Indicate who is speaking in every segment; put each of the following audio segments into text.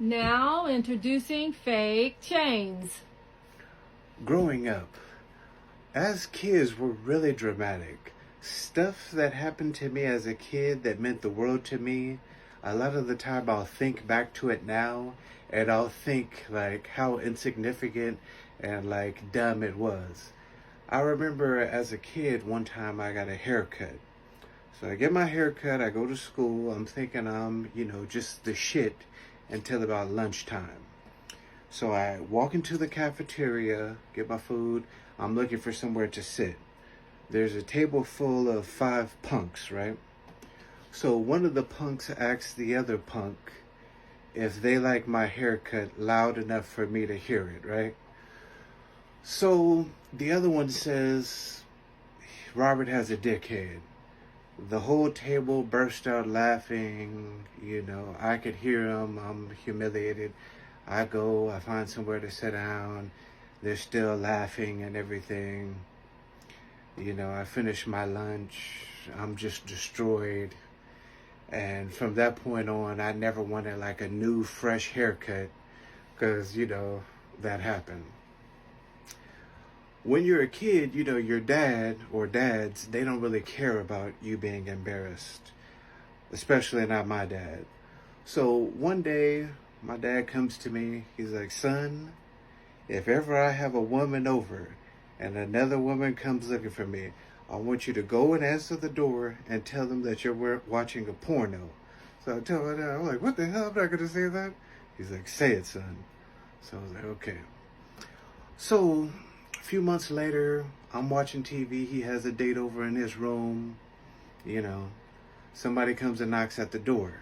Speaker 1: Now introducing fake chains.
Speaker 2: Growing up, as kids, we're really dramatic. Stuff that happened to me as a kid that meant the world to me, a lot of the time I'll think back to it now and I'll think like how insignificant and like dumb it was. I remember as a kid, one time I got a haircut. So I get my hair cut, I go to school, I'm thinking I'm just the shit until about lunchtime. So I walk into the cafeteria, get my food, I'm looking for somewhere to sit. There's a table full of 5 punks, right? So one of the punks asks the other punk if they like my haircut loud enough for me to hear it, right? So the other one says, Robert has a dickhead. The whole table burst out laughing. I could hear them. I'm humiliated. I find somewhere to sit down. They're still laughing and everything. I finish my lunch. I'm just destroyed. And from that point on, I never wanted like a new, fresh haircut because, that happened. When you're a kid, your dad or dads, they don't really care about you being embarrassed, especially not my dad. So one day, my dad comes to me. He's like, son, if ever I have a woman over and another woman comes looking for me, I want you to go and answer the door and tell them that you're watching a porno. So I tell my dad, I'm like, what the hell? I'm not going to say that. He's like, say it, son. So I was like, okay. So a few months later, I'm watching TV. He has a date over in his room. Somebody comes and knocks at the door.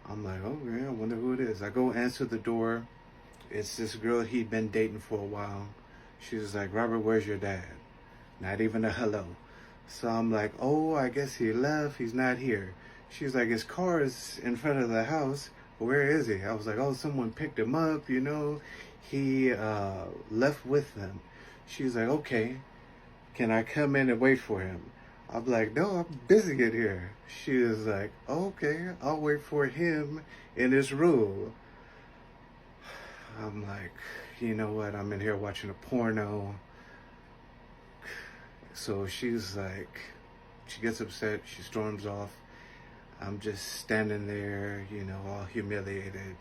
Speaker 2: I'm like, oh, yeah, I wonder who it is. I go answer the door. It's this girl he'd been dating for a while. She was like, Robert, where's your dad? Not even a hello. So I'm like, oh, I guess he left. He's not here. She's like, his car is in front of the house. Where is he? I was like, oh, someone picked him up, He left with them. She's like, okay, can I come in and wait for him? I'm like, no, I'm busy in here. She was like, okay, I'll wait for him in his room. I'm like, you know what? I'm in here watching a porno. So she's like, she gets upset. She storms off. I'm just standing there, all humiliated.